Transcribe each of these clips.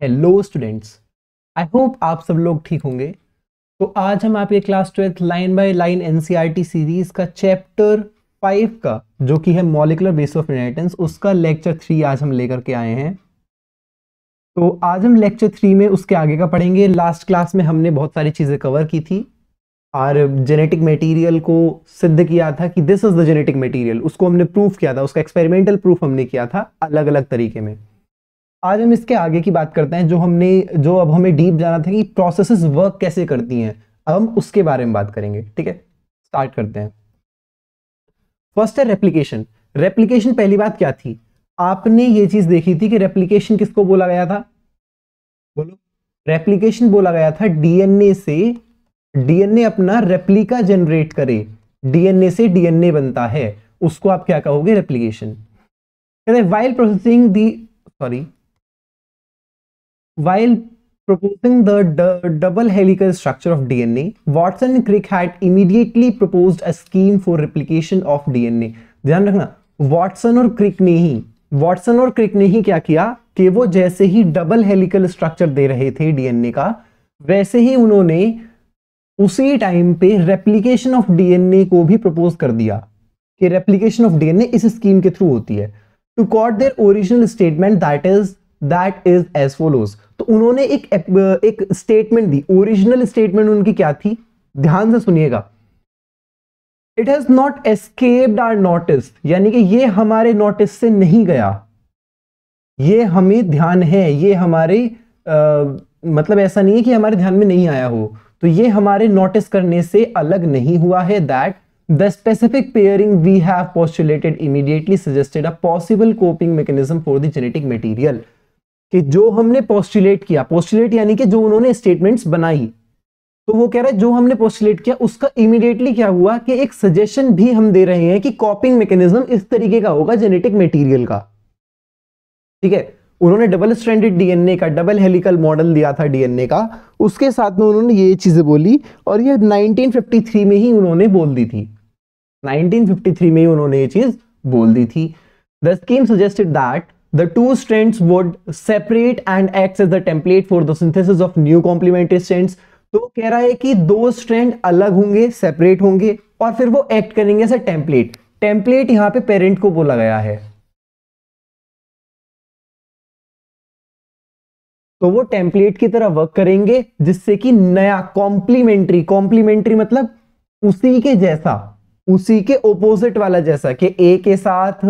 Hello students, I hope आप सब लोग ठीक होंगे। तो आज हम आपके class 12th line by line NCERT series का चैप्टर 5 का जो कि है मॉलिक्यूलर बेस ऑफ इनहेरिटेंस, उसका लेक्चर 3 आज हम लेकर के आए हैं। तो आज हम लेक्चर 3 में उसके आगे का पढ़ेंगे। लास्ट क्लास में हमने बहुत सारी चीज़ें कवर की थी और जेनेटिक मटेरियल को सिद्ध किया था कि this is the genetic material, उसको हमने प्रूफ किया था, उसका एक्सपेरिमेंटल प्रूफ हमने किया था अलग अलग तरीके में। आज हम इसके आगे की बात करते हैं, जो अब हमें डीप जाना था कि प्रोसेसेस वर्क कैसे करती हैं। अब हम उसके बारे में बात करेंगे। ठीक है, स्टार्ट करते हैं। फर्स्ट है रेप्लिकेशन। रेप्लिकेशन पहली बात क्या थी, आपने ये चीज देखी थी कि रेप्लिकेशन किसको बोला गया था, बोलो। रेप्लिकेशन बोला गया था डीएनए से डीएनए अपना रेप्लिका जनरेट करे, डीएनए से डीएनए बनता है, उसको आप क्या कहोगे, replication. While processing the While proposing the double helical structure of DNA, Watson and Crick had immediately proposed a scheme for replication of DNA. ध्यान रखना, वॉटसन और क्रिक ने ही क्या किया कि वो जैसे ही डबल हेलिकल स्ट्रक्चर दे रहे थे डीएनए का, वैसे ही उन्होंने उसी टाइम पे रेप्लिकेशन ऑफ डीएनए को भी प्रपोज कर दिया कि रेप्लिकेशन ऑफ डीएनए इस स्कीम के थ्रू होती है। To quote their original statement that is as follows. तो उन्होंने एक स्टेटमेंट दी। ओरिजिनल स्टेटमेंट उनकी क्या थी, ध्यान से सुनिएगा। It has not escaped our notice, यानी कि ये हमारे नोटिस से नहीं गया, ये हमें ध्यान है, ये हमारे मतलब ऐसा नहीं है कि हमारे ध्यान में नहीं आया हो, तो ये हमारे नोटिस करने से अलग नहीं हुआ है। That the specific pairing we have postulated immediately suggested a possible coping mechanism for the genetic material। कि जो हमने पोस्टुलेट किया, पोस्टुलेट यानी कि जो उन्होंने स्टेटमेंट्स बनाई, तो वो कह रहा है जो हमने पोस्टुलेट किया उसका इमीडिएटली क्या हुआ कि एक सजेशन भी हम दे रहे हैं कि कॉपिंग मैकेनिज्म इस तरीके का होगा जेनेटिक मटेरियल का। ठीक है, उन्होंने डबल स्ट्रैंडेड डीएनए का डबल हेलिकल मॉडल दिया था डीएनए का, उसके साथ में उन्होंने ये चीजें बोली और ये 1953 में ही उन्होंने बोल दी थी। 1953 में ही उन्होंने ये चीज बोल दी थी। The scheme suggested that the two strands would separate and acts as the template for the synthesis of new complementary strands। तो कह रहा है कि दो स्ट्रैंड अलग होंगे, सेपरेट होंगे और फिर वो एक्ट करेंगे एज अ टेम्पलेट। टेम्पलेट यहां पे पेरेंट को बोला गया है, तो वो टेम्पलेट की तरह वर्क करेंगे जिससे कि नया कॉम्प्लीमेंट्री मतलब उसी के जैसा, उसी के ओपोजिट वाला जैसा कि ए के साथ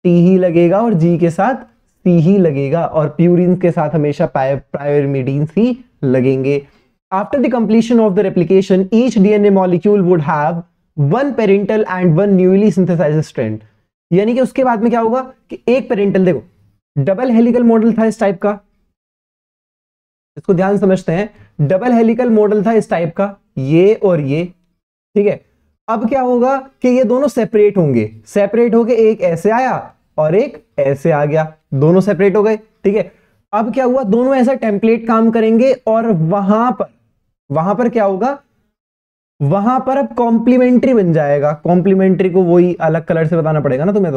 टी ही लगेगा और जी के साथ सी ही लगेगा और प्यूरिन के साथ हमेशा पायरिमिडीन ही लगेंगे। After the completion of the replication each DNA molecule would have one parental and one newly synthesised strand. यानी कि उसके बाद में क्या होगा कि एक पेरेंटल, देखो डबल हेलिकल मॉडल था इस टाइप का, इसको ध्यान समझते हैं, डबल हेलिकल मॉडल था इस टाइप का, ये और ये। ठीक है, अब क्या होगा कि ये दोनों सेपरेट होंगे, सेपरेट होके एक ऐसे आया और एक ऐसे आ गया, दोनों सेपरेट हो गए। ठीक है, अब क्या हुआ, दोनों ऐसा टेम्पलेट काम करेंगे और वहां पर क्या होगा, वहां पर अब कॉम्प्लीमेंट्री बन जाएगा। कॉम्प्लीमेंट्री को वही अलग कलर से बताना पड़ेगा ना तुम्हें,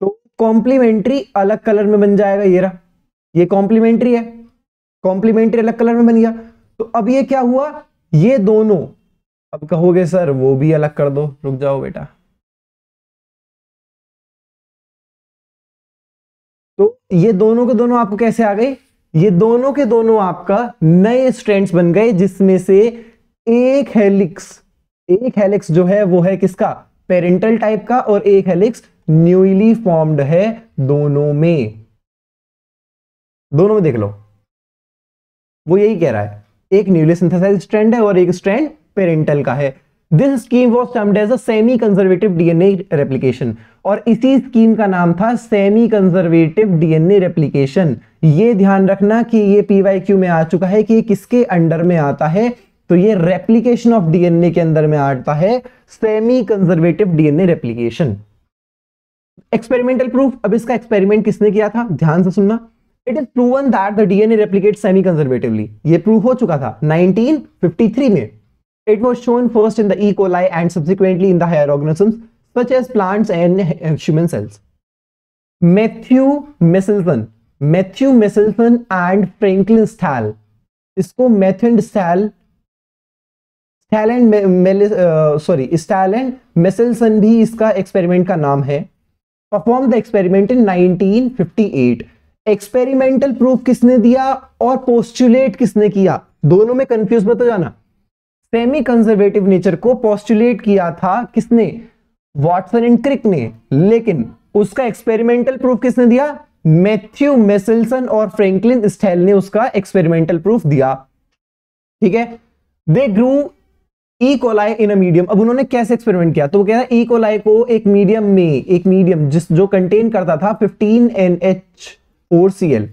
तो कॉम्प्लीमेंट्री अलग कलर में बन जाएगा। ये रहा, ये कॉम्प्लीमेंट्री है, कॉम्प्लीमेंट्री अलग कलर में बन गया। तो अब ये क्या हुआ, ये दोनों, अब कहोगे सर वो भी अलग कर दो, रुक जाओ बेटा। तो ये दोनों के दोनों आपको कैसे आ गए, ये दोनों के दोनों आपका नए स्ट्रैंड्स बन गए जिसमें से एक हेलिक्स जो है वो है किसका, पेरेंटल टाइप का, और एक हेलिक्स न्यूली फॉर्म्ड है। दोनों में देख लो, वो यही कह रहा है, एक न्यूली सिंथेसाइज्ड स्ट्रैंड है और एक स्ट्रैंड पेरेंटल का है। This scheme was termed as a semi conservative DNA replication, और इसी स्कीम का नाम था सेमी कंजर्वेटिव डीएनए रेप्लिकेशन। ये ध्यान रखना कि ये पीवाईक्यू में आ चुका है कि ये किसके अंडर में आता है, तो ये रेप्लिकेशन ऑफ डीएनए के अंदर में आता है, semi conservative DNA replication. Experimental proof, अब इसका एक्सपेरिमेंट किसने किया था, ध्यान से सुनना। It is proven that the DNA replicate semi conservatively, ये प्रूव हो चुका था 1953 में। It was shown first in the E coli and subsequently in the higher organisms such as plants and human cells. Matthew Meselson and Franklin Stahl, इसको Matthew and Stahl and Meselson भी इसका experiment का नाम है। Perform the experiment in 1958। Experimental proof किसने दिया और postulate किसने किया, दोनों में कंफ्यूज मत हो जाना। सेमी कंजर्वेटिव नेचर को पोस्टुलेट किया था किसने, वॉटसन एंड क्रिक ने, लेकिन उसका एक्सपेरिमेंटल प्रूफ किसने दिया, मैथ्यू मेसेल्सन और फ्रैंकलिन स्टेल ने उसका एक्सपेरिमेंटल प्रूफ दिया। ठीक है, दे ग्रू E coli in a medium. अब उन्होंने कैसे एक्सपेरिमेंट किया, तो वो कह रहा है ई कोलाई को एक मीडियम जो कंटेन करता था 15NH4Cl,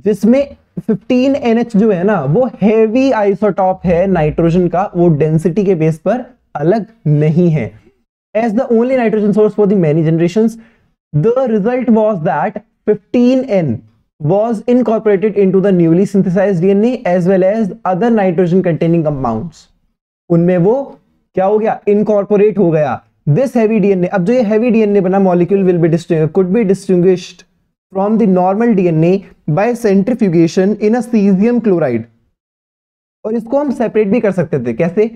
जिसमें 15NH जो है ना वो हेवी आइसोटॉप है नाइट्रोजन का, वो डेंसिटी के बेस पर अलग नहीं है। As the only nitrogen source for the many generations, the result was that 15N was incorporated into the newly synthesized DNA as well as other nitrogen containing compounds। उनमें वो क्या हो गया, इनकॉर्पोरेट हो गया। दिस हैवी डीएनए, अब जो ये हैवी डीएनए बना molecule will be could be distinguished from the normal DNA by centrifugation in a caesium chloride. और इसको हम सेपरेट भी कर सकते थे, कैसे,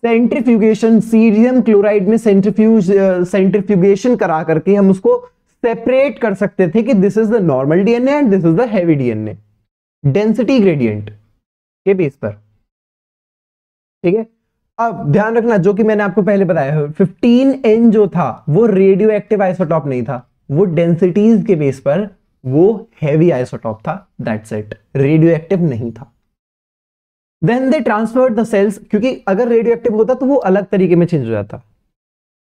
सेंट्रीफ्यूगेशन, सीजियम क्लोराइड में सेंट्रीफ्यूगेशन करा करके हम उसको सेपरेट कर सकते थे कि this is the normal DNA and this is the heavy DNA, density gradient के बेस पर। ठीक है, अब ध्यान रखना जो कि मैंने आपको पहले बताया है, 15N जो था वो रेडियो एक्टिव आइसोटॉप नहीं था, वो डेंसिटीज के बेस पर वो हैवी आइसोटॉप था, दैट्स इट, रेडियो एक्टिव नहीं था। Then they transferred the cells, क्योंकि अगर रेडियो एक्टिव होता तो वो अलग तरीके में चेंज हो जाता।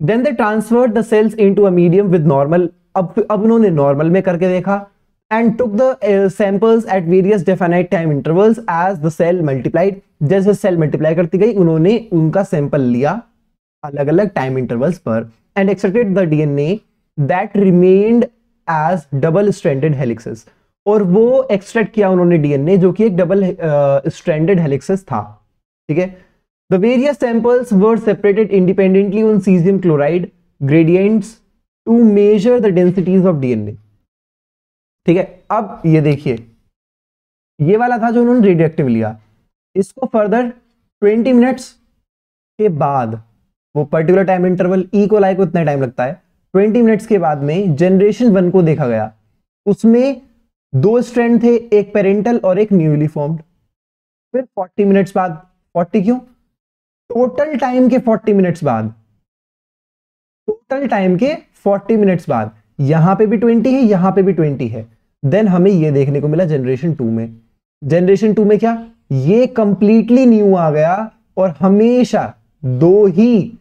Then they transferred the cells into a medium with normal, अब उन्होंने नॉर्मल में करके देखा, and took the samples at various definite time intervals as the cell multiplied. जैसे सेल मल्टीप्लाई करती गई उन्होंने उनका सैंपल लिया अलग अलग टाइम इंटरवल्स पर, and extracted the DNA that remained as double stranded helices. और वो एक्सट्रैक्ट किया उन्होंने डीएनए जो कि एक डबल स्ट्रैंडेड हेलिक्सेस था। ठीक है, the various samples were separated independently on caesium chloride gradients to measure the densities of DNA. ठीक है, अब ये देखिए, ये वाला था जो उन्होंने रेडियोएक्टिव लिया, इसको फर्दर 20 मिनट्स के बाद, वो particular time interval E coli को इतना टाइम लगता है, 20 मिनट्स के बाद में जनरेशन 1 को देखा गया, उसमें 2 स्ट्रैंड थे, एक पेरेंटल और एक न्यूली फॉर्म्ड। फिर 40 मिनट्स बाद, 40 क्यों, टोटल टाइम के 40 मिनट्स बाद, टोटल टाइम के 40 मिनट्स बाद, यहां पे भी 20 है, यहां पे भी 20 है। देन हमें ये देखने को मिला जनरेशन 2 में। जनरेशन 2 में क्या, ये कंप्लीटली न्यू आ गया और हमेशा 2 ही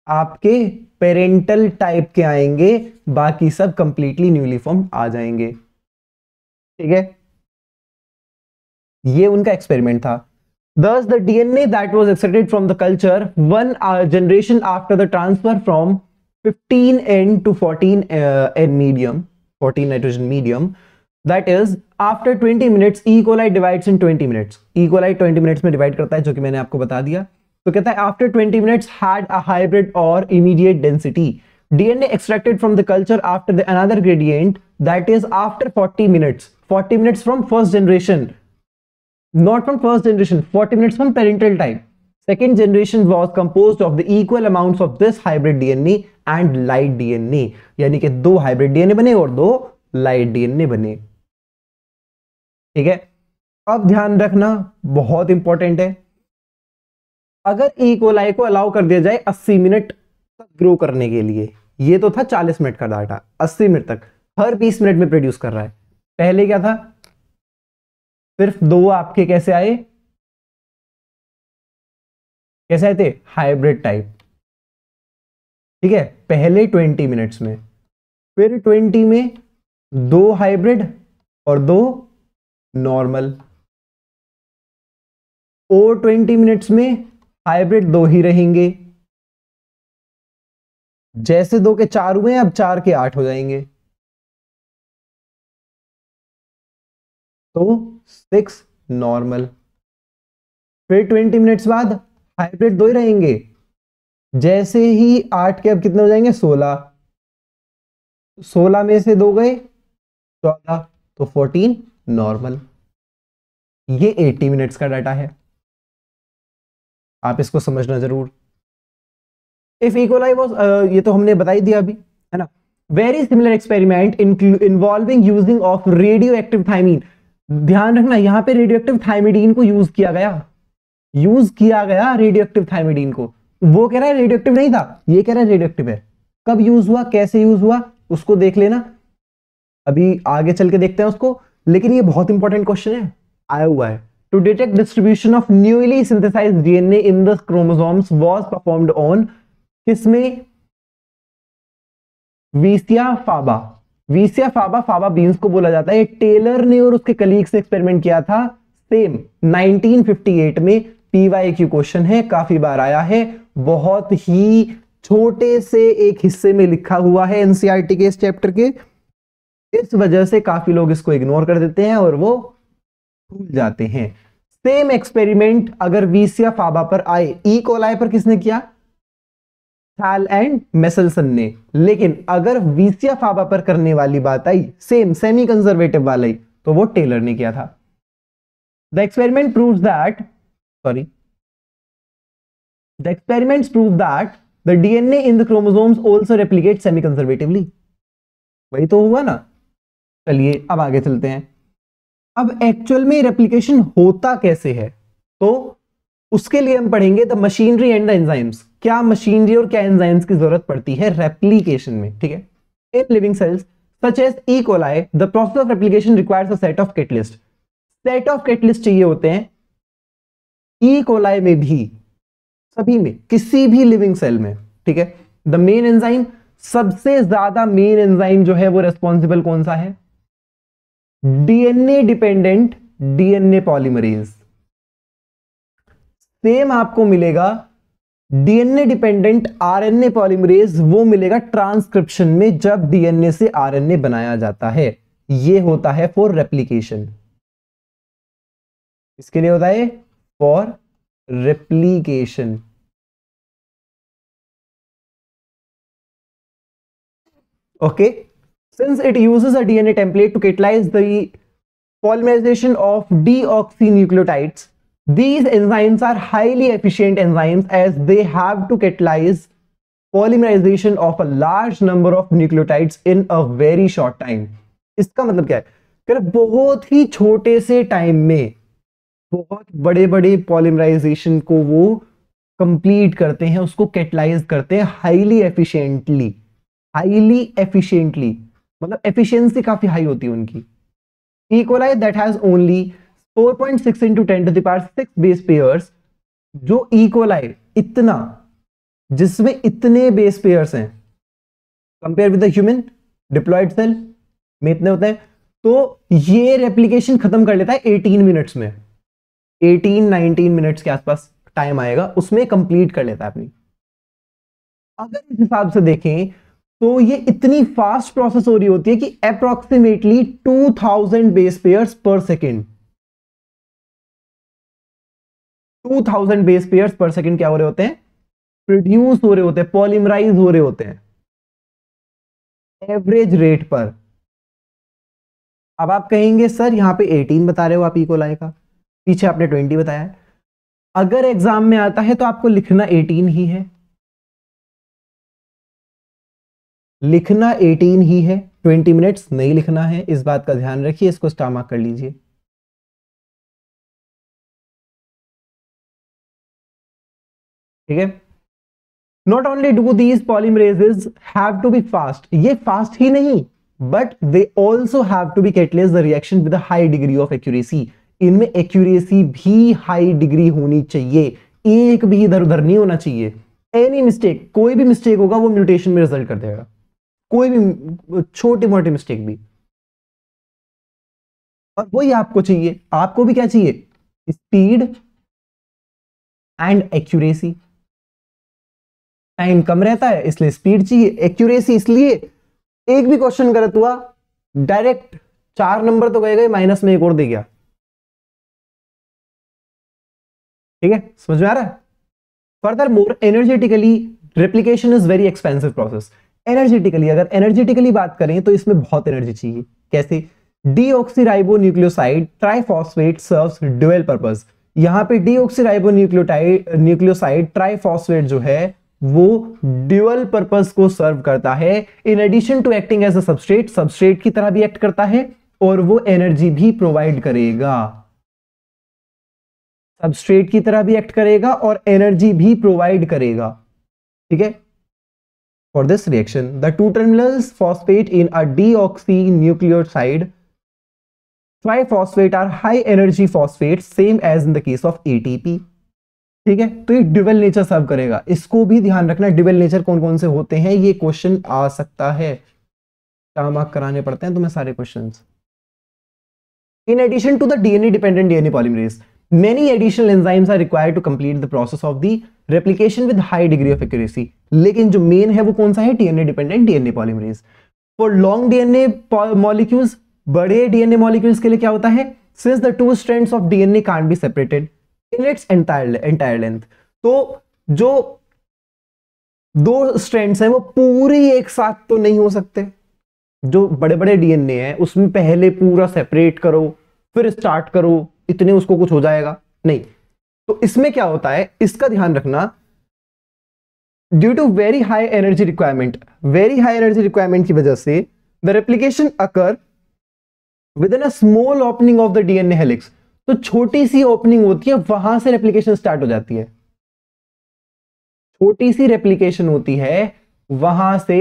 आपके पेरेंटल टाइप के आएंगे, बाकी सब कंप्लीटली न्यूली फॉर्म आ जाएंगे। ठीक है, ये उनका एक्सपेरिमेंट था। Thus, the DNA that was extracted from the culture one generation after the transfer from 15N to 14N medium, 14 nitrogen medium, that is after 20 minutes E. coli divides in 20 minutes. E. coli 20 minutes में divide करता है, जो कि मैंने आपको बता दिया। तो कहता है after 20 minutes had a hybrid or immediate density. DNA extracted from the culture after the another gradient, that is after 40 minutes. 40 minutes from first generation. Not from first generation, 40 minutes from parental type. Second generation was composed of the equal amounts of this hybrid DNA and light DNA. यानी कि 2 hybrid DNA बने और 2 light DNA बने। ठीक है, अब ध्यान रखना बहुत इंपॉर्टेंट है, अगर ई कोलाई को अलाउ कर दिया जाए 80 मिनट तक ग्रो करने के लिए, ये तो था 40 मिनट का डाटा, 80 मिनट तक हर 20 मिनट में प्रोड्यूस कर रहा है। पहले क्या था, सिर्फ 2 आपके कैसे आए, कैसे आए थे, हाइब्रिड टाइप। ठीक है, पहले 20 मिनट्स में, फिर 20 में 2 हाइब्रिड और 2 नॉर्मल, और 20 मिनट्स में हाइब्रिड 2 ही रहेंगे। जैसे 2 के 4 हुए, अब 4 के 8 हो जाएंगे, तो 6 नॉर्मल। फिर 20 मिनट्स बाद हाइब्रिड 2 ही रहेंगे, जैसे ही 8 के अब कितने हो जाएंगे, 16, 16 में से 2 गए 14, तो 14 नॉर्मल। ये 80 मिनट्स का डाटा है, आप इसको समझना जरूर। इफ इकोलाई वाज, ये तो हमने बता ही दिया अभी, है ना। Very similar experiment involving using of radio active thymine. ध्यान रखना यहां पे रेडियो एक्टिव थायमिडीन को यूज किया गया रेडियो एक्टिव थायमिडीन को। वो कह रहा है रेडियो एक्टिव नहीं था, ये कह रहा है रेडियो एक्टिव है। कब यूज हुआ, कैसे यूज हुआ, उसको देख लेना, अभी आगे चल के देखते हैं उसको। लेकिन ये बहुत इंपॉर्टेंट क्वेश्चन है, आया हुआ है। To detect distribution of newly synthesised DNA in the chromosomes was performed on, किसमें, वीसिया फाबा। वीसिया फाबा, फाबा बीन्स को बोला जाता है। टेलर ने और उसके कलीग्स ने एक्सपेरिमेंट किया था सेम 1958 में। पीवाईक्यू क्वेश्चन है, काफी बार आया है, बहुत ही छोटे से एक हिस्से में लिखा हुआ है एनसीईआरटी के इस चैप्टर के, इस वजह से काफी लोग इसको इग्नोर कर देते हैं और वो भूल जाते हैं। सेम एक्सपेरिमेंट अगर वीसिया फाबा पर आए, ई कोलाई पर किसने किया, थैल एंड मेसलसन ने। लेकिन अगर वीसिया फाबा पर करने वाली बात आई, सेम सेमी कंजर्वेटिव वाला ही, तो वो टेलर ने किया था। The experiment proves that, sorry, the experiments prove that the DNA in the chromosomes also replicate semi conservatively. वही तो हुआ ना। चलिए अब आगे चलते हैं। अब एक्चुअल में रेप्लिकेशन होता कैसे है, तो उसके लिए हम पढ़ेंगे the machinery and the enzymes. क्या मशीनरी और क्या एंजाइम्स की जरूरत पड़ती है रेप्लिकेशन में, ठीक है। In living cells such as E coli the process of replication requires a set of catalyst. Set of catalyst चाहिए होते हैं ई कोलाई में भी, सभी में, किसी भी लिविंग सेल में, ठीक है। द मेन एंजाइम, सबसे ज्यादा मेन एंजाइम जो है वो रेस्पॉन्सिबल कौन सा है, DNA dependent DNA polymerase. Same आपको मिलेगा डीएनए डिपेंडेंट आरएनए पॉलीमरेज, वो मिलेगा ट्रांसक्रिप्शन में जब डीएनए से आरएनए बनाया जाता है। ये होता है फॉर रेप्लिकेशन। इसके लिए होता है for replication. Okay, since it uses a DNA template to catalyze the polymerization of deoxynucleotides, these enzymes are highly efficient enzymes as they have to catalyze polymerization of a large number of nucleotides in a very short time. इसका मतलब क्या है, कि बहुत ही छोटे से time में बहुत बड़े बड़े पॉलीमराइजेशन को वो कंप्लीट करते हैं, उसको कैटलाइज करते हैं हाईली एफिशिएंटली। हाईली एफिशिएंटली मतलब एफिशिएंसी काफी हाई होती है उनकी। E. coli that has only 4.6 into 10 to the power 6 base pairs, जो E. coli इतना, जिसमें इतने बेस पेयर्स हैं, compare with the human diploid cell में इतने होते हैं, तो ये रेप्लिकेशन खत्म कर लेता है 18 मिनट्स में। 18-19 मिनट्स के आसपास टाइम आएगा, उसमें कंप्लीट कर लेता है अपनी। अगर इस हिसाब से देखें तो ये इतनी फास्ट प्रोसेस हो रही होती है कि अप्रोक्सीमेटली 2000 बेस पेयर्स पर सेकेंड, 2000 बेस पेयर्स पर सेकेंड क्या हो रहे होते हैं, प्रोड्यूस हो रहे होते हैं, पॉलीमराइज हो रहे होते हैं एवरेज रेट पर। अब आप कहेंगे सर यहां पे 18 बता रहे हो आप ई कोलाई का, पीछे आपने 20 बताया है। अगर एग्जाम में आता है तो आपको लिखना 18 ही है, लिखना 18 ही है, 20 मिनट्स नहीं लिखना है। इस बात का ध्यान रखिए, इसको स्टार मार्क कर लीजिए, ठीक है। Not only do these polymerases have to be fast, ये फास्ट ही नहीं, but they also have to be catalyse the reaction with high degree of accuracy. इनमें एक्यूरेसी भी हाई डिग्री होनी चाहिए, एक भी इधर उधर नहीं होना चाहिए। एनी मिस्टेक, कोई भी मिस्टेक होगा वो म्यूटेशन में रिजल्ट कर देगा, कोई भी छोटी मोटी मिस्टेक भी। और वही आपको चाहिए, आपको भी क्या चाहिए, स्पीड एंड एक्यूरेसी। टाइम कम रहता है इसलिए स्पीड चाहिए, एक्यूरेसी इसलिए एक भी क्वेश्चन गलत हुआ डायरेक्ट 4 नंबर तो गए, माइनस में एक और दे गया, ठीक है, समझ में आ रहा है। Further more energetically replication is very expensive process. Energetically, अगर एनर्जेटिकली बात करें तो इसमें बहुत एनर्जी चाहिए। कैसे? डीऑक्सीराइबोन्यूक्लियोसाइड ट्राइफॉस्फेट सर्व्स ड्यूअल पर्पस। यहां पे न्यूक्लियोसाइड ट्राइफॉस्फेट जो है वो ड्यूअल पर्पस को सर्व करता है। In addition to acting as a substrate, substrate की तरह भी एक्ट करता है और वो एनर्जी भी प्रोवाइड करेगा, सबस्ट्रेट की तरह भी एक्ट करेगा और एनर्जी भी प्रोवाइड करेगा। ठीक है। For this reaction, the two terminals phosphate in a deoxynucleotide triphosphate are high energy phosphates, same as in the case of ATP. ठीक है, तो ये ड्यूअल नेचर सर्व करेगा। इसको भी ध्यान रखना, ड्यूअल नेचर कौन कौन से होते हैं, ये क्वेश्चन आ सकता है, क्या मार्क कराने पड़ते हैं तुम्हें सारे questions. In addition to the DNA-dependent DNA polymerase, many additional enzymes are required to complete the process of the replication with high degree of accuracy. लेकिन जो मेन है वो कौन सा है? DNA-dependent DNA polymerase. For long DNA molecules, बड़े DNA molecules के लिए क्या होता है? Since the two strands of DNA can't be separated in its entire length, तो जो दो strands हैं वो पूरी एक साथ तो नहीं हो सकते। जो बड़े बड़े डीएनए है उसमें पहले पूरा सेपरेट करो फिर स्टार्ट करो, इतने उसको कुछ हो जाएगा नहीं। तो इसमें क्या होता है, इसका ध्यान रखना, due to very high energy requirement की वजह से the replication occur within a small opening of the DNA helix. तो छोटी सी ओपनिंग होती है, वहां से रेप्लिकेशन स्टार्ट हो जाती है। छोटी सी रेप्लिकेशन होती है, वहां से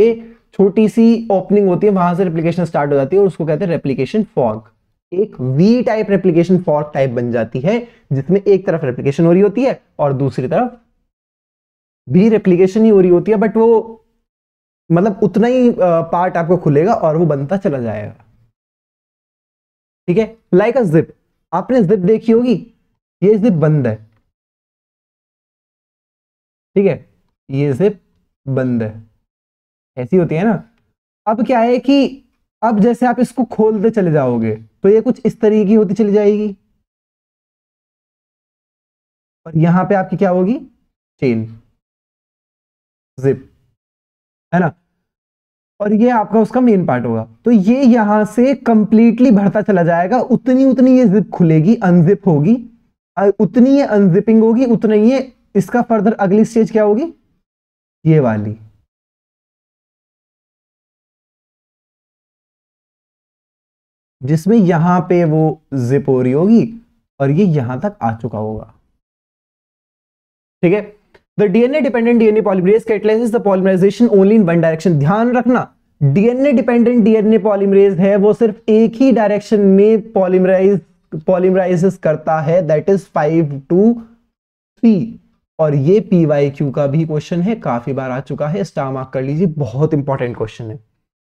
छोटी सी ओपनिंग होती है, वहां से रेप्लिकेशन स्टार्ट हो जाती है और उसको कहते हैं रेप्लिकेशन फॉर्क। एक V type replication fork type बन जाती है जिसमें एक तरफ रेप्लिकेशन हो रही होती है और दूसरी तरफ भी रेप्लिकेशन ही हो रही होती है, बट वो मतलब उतना ही पार्ट आपको खुलेगा और वो बनता चला जाएगा। ठीक है, लाइक अ जिप, आपने जिप देखी होगी, ये जिप बंद है। ठीक है, ये जिप बंद है, ऐसी होती है ना। अब क्या है कि अब जैसे आप इसको खोलते चले जाओगे तो ये कुछ इस तरीके की होती चली जाएगी और यहां पे आपकी क्या होगी? चेन, जिप, है ना। और ये आपका उसका मेन पार्ट होगा। तो ये यहां से कंप्लीटली भरता चला जाएगा, उतनी उतनी ये जिप खुलेगी, अनजिप होगी, उतनी ये अनजिपिंग होगी, उतना ही ये इसका फर्दर अगली स्टेज क्या होगी? ये वाली। जिसमें यहां पे वो जिप हो रही होगी और ये यहां तक आ चुका होगा। ठीक है, the DNA dependent DNA polymerase catalyses the polymerisation only in one direction. ध्यान रखना, डीएनए डिपेंडेंट डीएनए पॉलीमरेज है वो सिर्फ एक ही डायरेक्शन में पॉलीमराइज करता है, दैट इज 5 to 3। और ये PYQ का भी क्वेश्चन है, काफी बार आ चुका है, स्टार मार्क कर लीजिए, बहुत इंपॉर्टेंट क्वेश्चन है।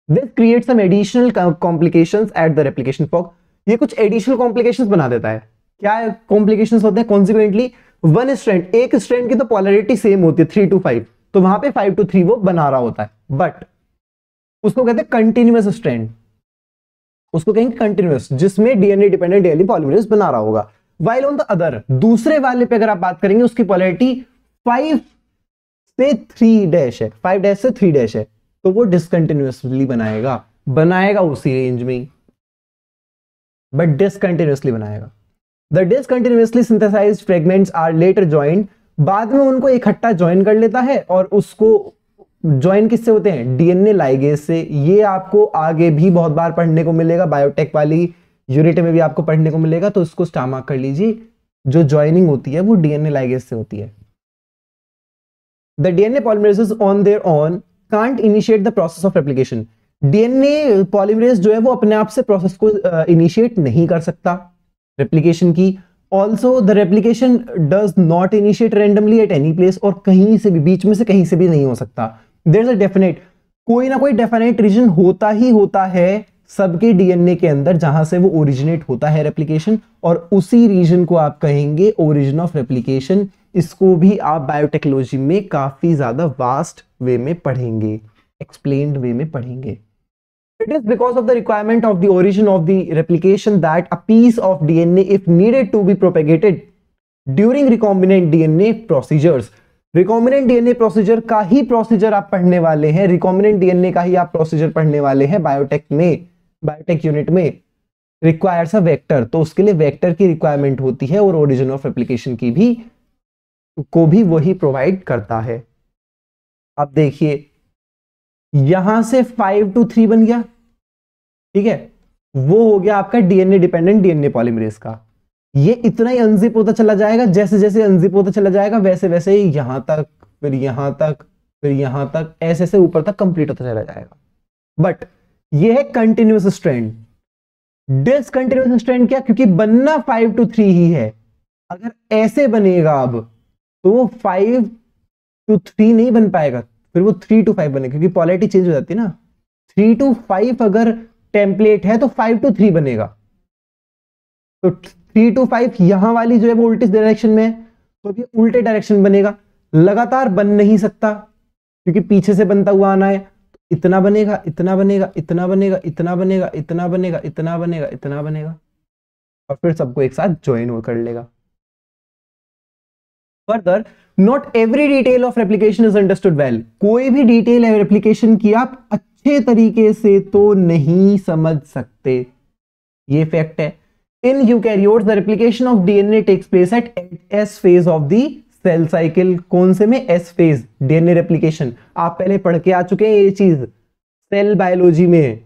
This creates some additional complications at the replication fork. ये कुछ additional complications बना देता है। क्या complications होते हैं? Consequently, one strand, एक strand की तो polarity same होती है 3 to 5, तो वहां पे 5 to 3 वो बना रहा होता है, बट उसको कहते हैं continuous strand, उसको कहेंगे continuous, जिसमें DNA dependent DNA polymerase बना रहा होगा। While on the other, दूसरे वाले पे अगर आप बात करेंगे उसकी polarity 5 से 3 डैश है, 5 डैश से 3 डैश है, तो वो डिसकंटिन्यूअसली बनाएगा उसी रेंज में, बट डिसकंटिन्यूअसली बनाएगा। The discontinuously synthesised fragments are later joined, बाद में उनको इकट्ठा ज्वाइन कर लेता है और उसको ज्वाइन किससे होते हैं? डीएनए लाइगेज से। ये आपको आगे भी बहुत बार पढ़ने को मिलेगा, बायोटेक वाली यूनिट में भी आपको पढ़ने को मिलेगा, तो इसको स्टार मार्क कर लीजिए। जो ज्वाइनिंग होती है वो डीएनए लाइगेज से होती है। The DNA polymerases on their own can't initiate the process of replication. DNA polymerase जो है वो अपने आप से प्रोसेस को इनिशिएट नहीं कर सकता रेप्लिकेशन की। Also the replication does not initiate randomly at any place, और कहीं से भी, बीच में से कहीं से भी नहीं हो सकता। देयर इज अ डेफिनेट, कोई ना कोई डेफिनेट रीजन होता ही होता है सबके डीएनए के अंदर जहां से वो ओरिजिनेट होता है रेप्लिकेशन, और उसी रीजन को आप कहेंगे ओरिजिन ऑफ रेप्लिकेशन। इसको भी आप बायोटेक्नोलॉजी में काफी ज्यादा वास्ट वे में पढ़ेंगे, एक्सप्लेन्ड वे में पढ़ेंगे। It is because of the requirement of the origin of the replication that a piece of DNA, if needed to be propagated during recombinant DNA procedures, recombinant DNA procedure का ही procedure आप पढ़ने वाले हैं, recombinant DNA का ही आप procedure पढ़ने वाले हैं बायोटेक में, बायोटेक यूनिट में। रिक्वायर्स अ वेक्टर, तो उसके लिए वेक्टर की रिक्वायरमेंट होती है और ओरिजिन ऑफ रेप्लिकेशन की भी को भी वही प्रोवाइड करता है। अब देखिए यहां से 5 to 3 बन गया, ठीक है, वो हो गया आपका डीएनए डिपेंडेंट डीएनए पॉलीमरेज का। ये इतना ही अनजिप होता चला जाएगा, जैसे जैसे अनजिप होता चला जाएगा वैसे वैसे ही यहां तक, फिर यहां तक, फिर यहां तक, ऐसे ऐसे ऊपर तक कंप्लीट होता चला जाएगा। बट ये है कंटिन्यूअस स्ट्रैंड। डिसकंटिन्यूअस स्ट्रैंड क्या, क्योंकि बनना 5 to 3 ही है। अगर ऐसे बनेगा अब तो वो 5 to 3 नहीं बन पाएगा, फिर वो 3 to 5 बनेगा, क्योंकि पॉलैरिटी चेंज हो जाती है ना। 3 to 5 अगर टेम्पलेट है तो 5 to 3 बनेगा। तो 3 to 5 यहां वाली जो है वो उल्टे डायरेक्शन में है, तो भी उल्टे डायरेक्शन बनेगा। लगातार बन नहीं सकता क्योंकि पीछे से बनता हुआ आना है। इतना बनेगा, इतना बनेगा, इतना बनेगा, इतना बनेगा, इतना बनेगा, इतना बनेगा, इतना बनेगा, और फिर सबको एक साथ ज्वाइन कर लेगा। Further, not every detail of replication is understood well. कोई भी डिटेल है रेप्लिकेशन की आप अच्छे तरीके से तो नहीं समझ सकते, ये फैक्ट है। In eukaryotes the replication of DNA takes place at S phase of the cell cycle. कौन से में? S phase, DNA replication. आप पहले पढ़ के आ चुके हैं ये चीज सेल बायोलॉजी में,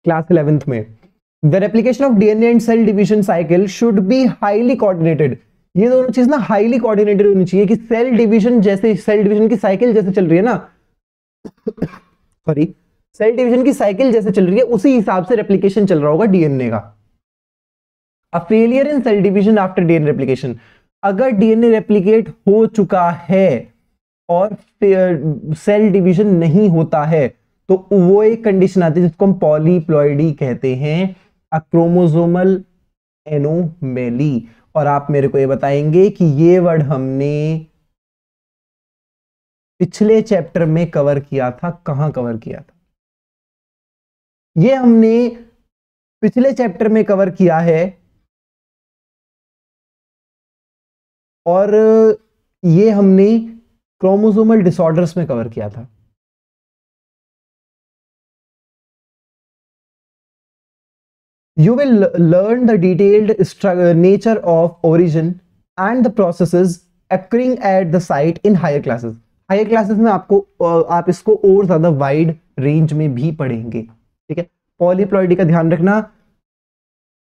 क्लास 11th में। The replication of DNA and cell division cycle should be highly coordinated. ये दोनों चीज ना हाईली कोऑर्डिनेटेड होनी चाहिए कि सेल डिवीजन जैसे, सेल डिवीजन की साइकिल जैसे चल रही है ना सॉरी, सेल डिवीजन की साइकिल जैसे चल रही है उसी हिसाब से रेप्लिकेशन चल रहा होगा डीएनए का। A failure in cell division after DNA replication, अगर डीएनए रेप्लिकेट हो चुका है और सेल डिवीजन नहीं होता है तो वो एक कंडीशन आती है जिसको हम पॉलीप्लॉइडी कहते हैं, अ क्रोमोसोमल एनोमेली। और आप मेरे को ये बताएंगे कि ये वर्ड हमने पिछले चैप्टर में कवर किया था, कहां कवर किया था? ये हमने पिछले चैप्टर में कवर किया है, और ये हमने क्रोमोसोमल डिसऑर्डर्स में कवर किया था। You will learn the detailed nature of origin and the processes occurring at the site in higher classes. Higher classes में आपको आप इसको और ज्यादा वाइड रेंज में भी पढ़ेंगे, ठीक है। पॉलीप्लॉइडी का ध्यान रखना।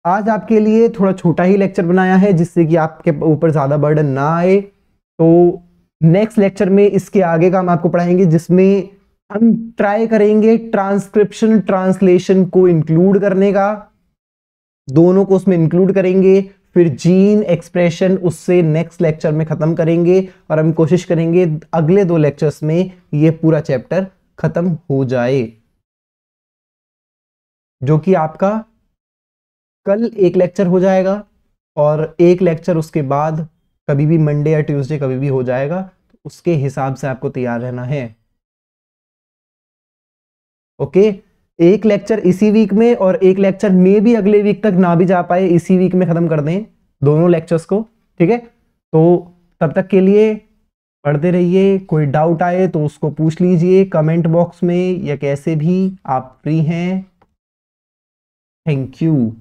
आज आपके लिए थोड़ा छोटा ही लेक्चर बनाया है जिससे कि आपके ऊपर ज्यादा बर्डन ना आए। तो नेक्स्ट लेक्चर में इसके आगे का हम आपको पढ़ाएंगे, जिसमें हम ट्राई करेंगे ट्रांसक्रिप्शन ट्रांसलेशन को इंक्लूड करने का, दोनों को उसमें इंक्लूड करेंगे। फिर जीन एक्सप्रेशन उससे नेक्स्ट लेक्चर में खत्म करेंगे, और हम कोशिश करेंगे अगले 2 लेक्चर्स में ये पूरा चैप्टर खत्म हो जाए, जो कि आपका कल एक लेक्चर हो जाएगा और एक लेक्चर उसके बाद कभी भी मंडे या ट्यूसडे कभी भी हो जाएगा। तो उसके हिसाब से आपको तैयार रहना है, ओके। एक लेक्चर इसी वीक में और एक लेक्चर में भी अगले वीक तक ना भी जा पाए, इसी वीक में खत्म कर दें दोनों लेक्चर्स को, ठीक है। तो तब तक के लिए पढ़ते रहिए। कोई डाउट आए तो उसको पूछ लीजिए कमेंट बॉक्स में, या कैसे भी आप फ्री हैं। Thank you.